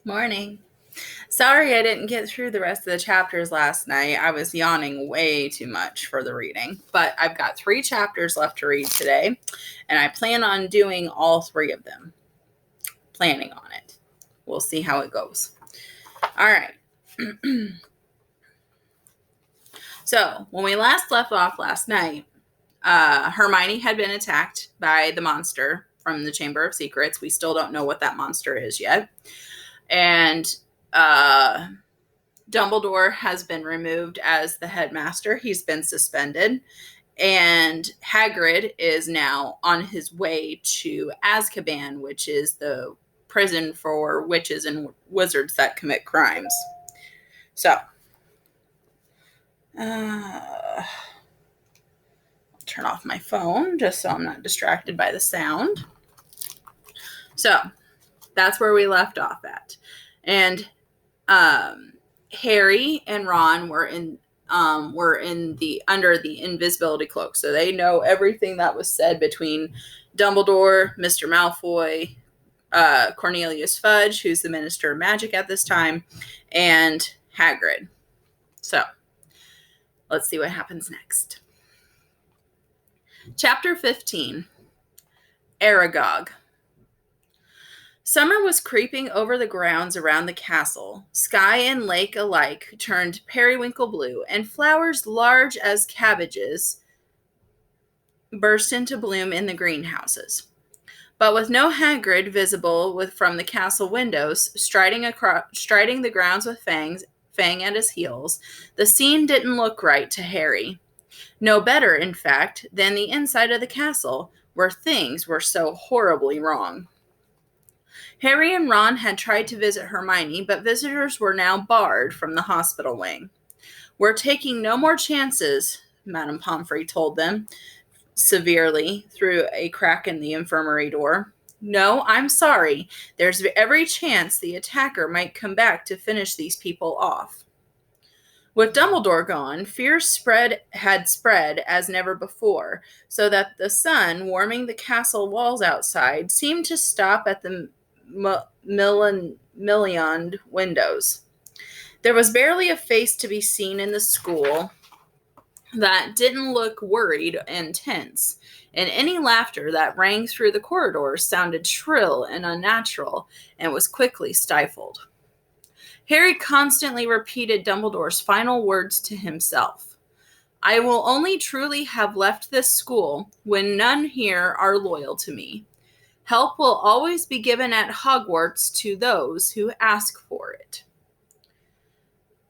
Morning. Sorry I didn't get through the rest of the chapters last night. I was yawning way too much for the reading. But I've got 3 chapters left to read today, and I plan on doing all 3 of them. Planning on it. We'll see how it goes. All right. So, when we last left off last night, Hermione had been attacked by the monster from the Chamber of Secrets. We still don't know what that monster is yet. And Dumbledore has been removed as the headmaster. He's been suspended. And Hagrid is now on his way to Azkaban, which is the prison for witches and wizards that commit crimes. So, I'll turn off my phone just so I'm not distracted by the sound. So, that's where we left off at. And Harry and Ron were in the under the invisibility cloak, so they know everything that was said between Dumbledore, Mr. Malfoy, Cornelius Fudge, who's the Minister of Magic at this time, and Hagrid. So, let's see what happens next. Chapter 15, Aragog. Summer was creeping over the grounds around the castle. Sky and lake alike turned periwinkle blue, and flowers large as cabbages burst into bloom in the greenhouses. But with no Hagrid visible from the castle windows, striding the grounds with Fang at his heels, the scene didn't look right to Harry. No better, in fact, than the inside of the castle, where things were so horribly wrong. Harry and Ron had tried to visit Hermione, but visitors were now barred from the hospital wing. "We're taking no more chances," Madame Pomfrey told them severely through a crack in the infirmary door. "No, I'm sorry. There's every chance the attacker might come back to finish these people off." With Dumbledore gone, fear had spread as never before, so that the sun, warming the castle walls outside, seemed to stop at the mullioned windows. There was barely a face to be seen in the school that didn't look worried and tense, and any laughter that rang through the corridors sounded shrill and unnatural and was quickly stifled. Harry constantly repeated Dumbledore's final words to himself. "I will only truly have left this school when none here are loyal to me. Help will always be given at Hogwarts to those who ask for it."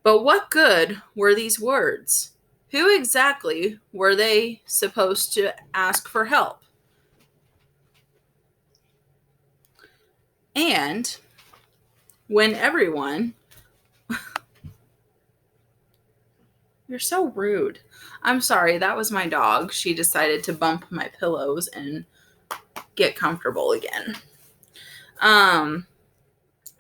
But what good were these words? Who exactly were they supposed to ask for help? And when everyone... You're so rude. I'm sorry, that was my dog. She decided to bump my pillows and get comfortable again.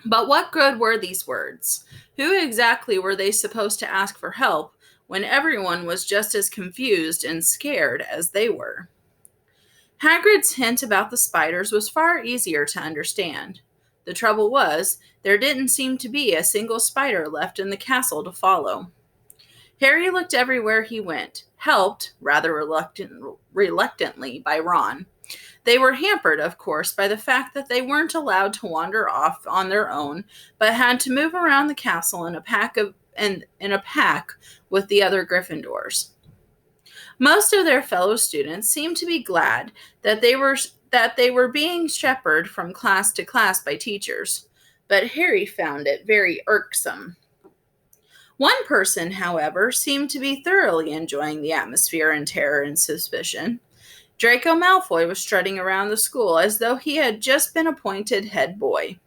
But what good were these words? Who exactly were they supposed to ask for help when everyone was just as confused and scared as they were? Hagrid's hint about the spiders was far easier to understand. The trouble was, there didn't seem to be a single spider left in the castle to follow. Harry looked everywhere he went, helped, rather reluctantly, by Ron. They were hampered, of course, by the fact that they weren't allowed to wander off on their own, but had to move around the castle in a pack with the other Gryffindors. Most of their fellow students seemed to be glad that they were being shepherded from class to class by teachers, but Harry found it very irksome. One person, however, seemed to be thoroughly enjoying the atmosphere and terror and suspicion. Draco Malfoy was strutting around the school as though he had just been appointed head boy.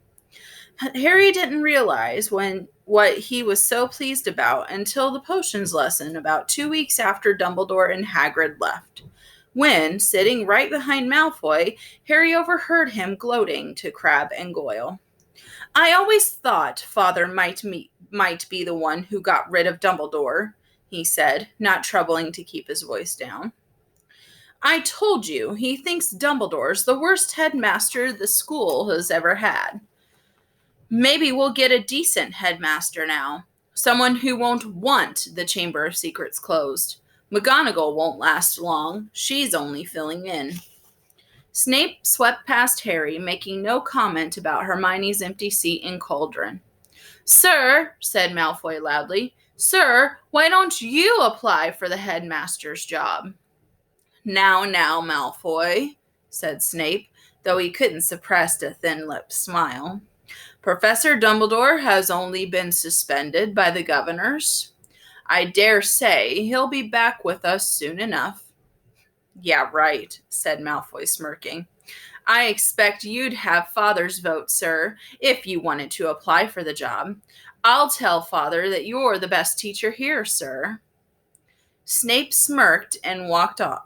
Harry didn't realize what he was so pleased about until the potions lesson about 2 weeks after Dumbledore and Hagrid left, when, sitting right behind Malfoy, Harry overheard him gloating to Crabbe and Goyle. "I always thought Father might be the one who got rid of Dumbledore," he said, not troubling to keep his voice down. "I told you, he thinks Dumbledore's the worst headmaster the school has ever had." Maybe we'll get a decent headmaster now. Someone who won't want the Chamber of Secrets closed. McGonagall won't last long. She's only filling in. Snape swept past Harry, making no comment about Hermione's empty seat in Cauldron. Sir, said Malfoy loudly, Sir, why don't you apply for the headmaster's job? Now, Malfoy, said Snape, though he couldn't suppress a thin-lipped smile. Professor Dumbledore has only been suspended by the governors. I dare say he'll be back with us soon enough. Yeah, right, said Malfoy, smirking. I expect you'd have Father's vote, sir, if you wanted to apply for the job. I'll tell Father that you're the best teacher here, sir. Snape smirked and walked off.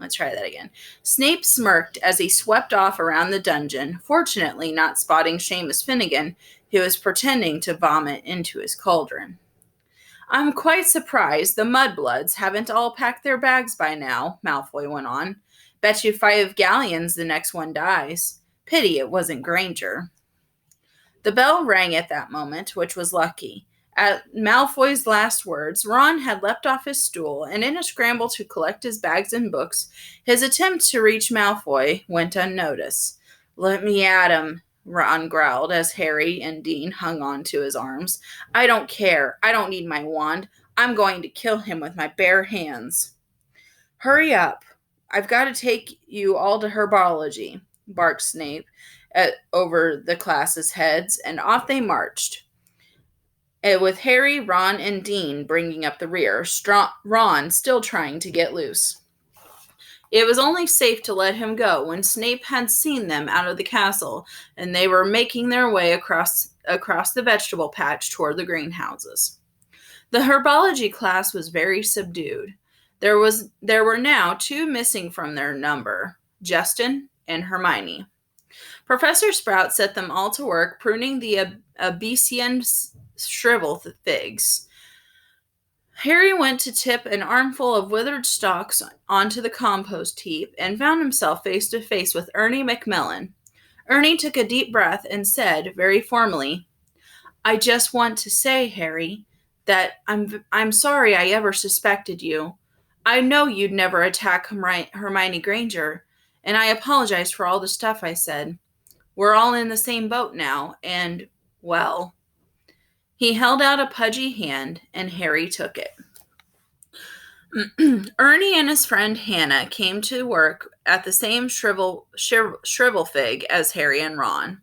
Let's try that again. Snape smirked as he swept off around the dungeon, fortunately not spotting Seamus Finnegan, who was pretending to vomit into his cauldron. I'm quite surprised the mudbloods haven't all packed their bags by now, Malfoy went on. Bet you 5 galleons the next one dies. Pity it wasn't Granger. The bell rang at that moment, which was lucky. At Malfoy's last words, Ron had leapt off his stool, and in a scramble to collect his bags and books, his attempt to reach Malfoy went unnoticed. Let me at him, Ron growled as Harry and Dean hung on to his arms. I don't care. I don't need my wand. I'm going to kill him with my bare hands. Hurry up. I've got to take you all to herbology, barked Snape over the class's heads, and off they marched. With Harry, Ron, and Dean bringing up the rear, Ron still trying to get loose. It was only safe to let him go when Snape had seen them out of the castle, and they were making their way across the vegetable patch toward the greenhouses. The herbology class was very subdued. There were now 2 missing from their number, Justin and Hermione. Professor Sprout set them all to work pruning the Abyssinian shrivel figs. Harry went to tip an armful of withered stalks onto the compost heap and found himself face to face with Ernie Macmillan. Ernie took a deep breath and said, very formally, I just want to say, Harry, that I'm sorry I ever suspected you. I know you'd never attack Hermione Granger, and I apologize for all the stuff I said. We're all in the same boat now, and, well... He held out a pudgy hand, and Harry took it. Ernie and his friend Hannah came to work at the same shrivel fig as Harry and Ron.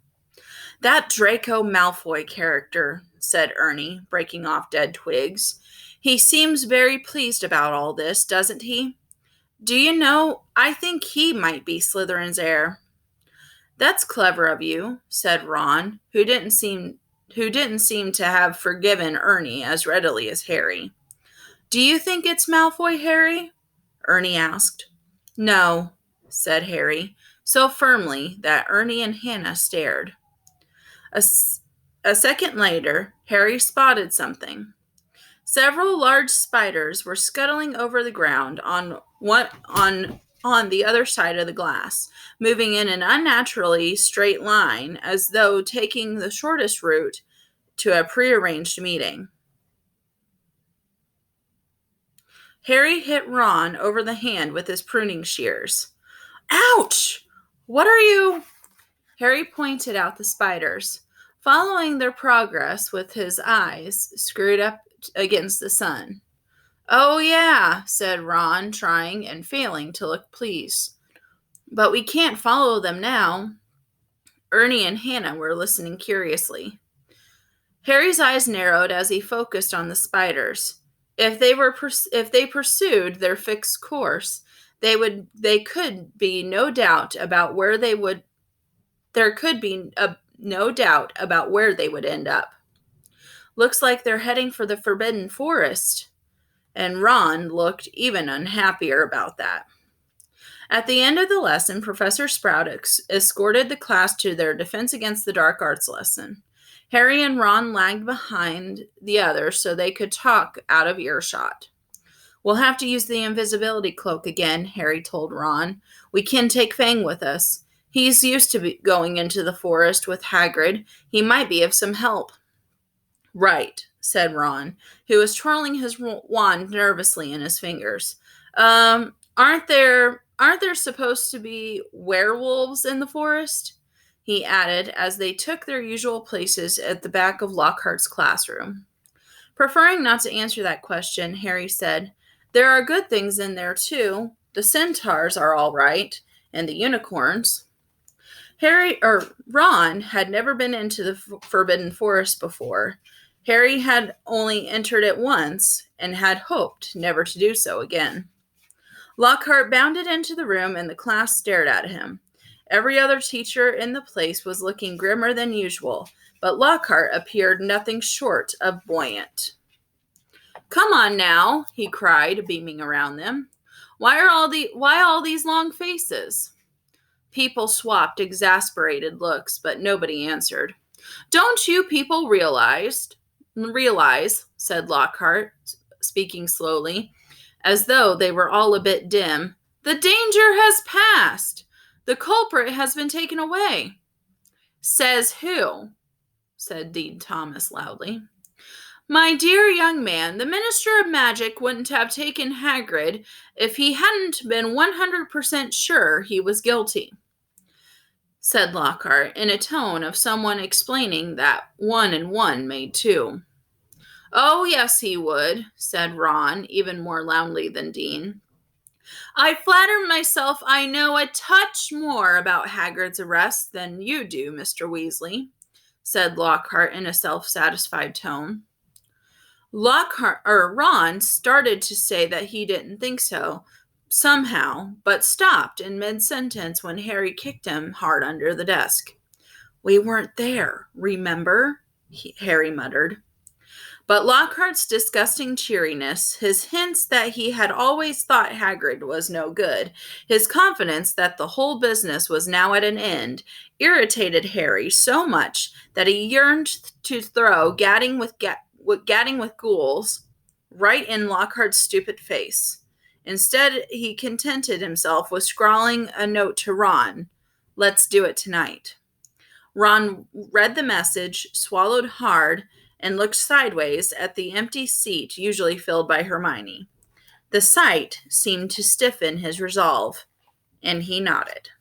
That Draco Malfoy character, said Ernie, breaking off dead twigs. He seems very pleased about all this, doesn't he? Do you know, I think he might be Slytherin's heir. That's clever of you, said Ron, who didn't seem to have forgiven Ernie as readily as Harry. Do you think it's Malfoy, Harry? Ernie asked. No, said Harry, so firmly that Ernie and Hannah stared. A second later, Harry spotted something. Several large spiders were scuttling over the ground on the other side of the glass, moving in an unnaturally straight line as though taking the shortest route to a prearranged meeting. Harry hit Ron over the hand with his pruning shears. Ouch! What are you... Harry pointed out the spiders, following their progress with his eyes screwed up against the sun. Oh, yeah, said Ron, trying and failing to look pleased. But we can't follow them now. Ernie and Hannah were listening curiously. Harry's eyes narrowed as he focused on the spiders. If they pursued their fixed course, there could be no doubt about where they would end up. Looks like they're heading for the Forbidden Forest. And Ron looked even unhappier about that. At the end of the lesson, Professor Sprout escorted the class to their Defense Against the Dark Arts lesson. Harry and Ron lagged behind the others so they could talk out of earshot. We'll have to use the invisibility cloak again, Harry told Ron. We can take Fang with us. He's used to going into the forest with Hagrid. He might be of some help. Right, said Ron, who was twirling his wand nervously in his fingers. Aren't there supposed to be werewolves in the forest? He added as they took their usual places at the back of Lockhart's classroom. Preferring not to answer that question, Harry said, "There are good things in there, too. The centaurs are all right, and the unicorns." Ron had never been into the Forbidden Forest before. Harry had only entered it once and had hoped never to do so again. Lockhart bounded into the room and the class stared at him. Every other teacher in the place was looking grimmer than usual, but Lockhart appeared nothing short of buoyant. "Come on now," he cried, beaming around them. Why all these long faces?" People swapped exasperated looks, but nobody answered. "Don't you people realize," said Lockhart, speaking slowly, as though they were all a bit dim, "the danger has passed. The culprit has been taken away." "Says who?" said Dean Thomas loudly. "My dear young man, the Minister of Magic wouldn't have taken Hagrid if he hadn't been 100% sure he was guilty," said Lockhart in a tone of someone explaining that 1 and 1 made 2. "Oh, yes, he would," said Ron, even more loudly than Dean. "I flatter myself I know a touch more about Hagrid's arrest than you do, Mr. Weasley," said Lockhart in a self-satisfied tone. Ron started to say that he didn't think so, somehow, but stopped in mid-sentence when Harry kicked him hard under the desk. "We weren't there, remember?" Harry muttered. But Lockhart's disgusting cheeriness, his hints that he had always thought Hagrid was no good, his confidence that the whole business was now at an end, irritated Harry so much that he yearned to throw gadding with ghouls right in Lockhart's stupid face. Instead, he contented himself with scrawling a note to Ron, "Let's do it tonight." Ron read the message, swallowed hard, and looked sideways at the empty seat usually filled by Hermione. The sight seemed to stiffen his resolve, and he nodded.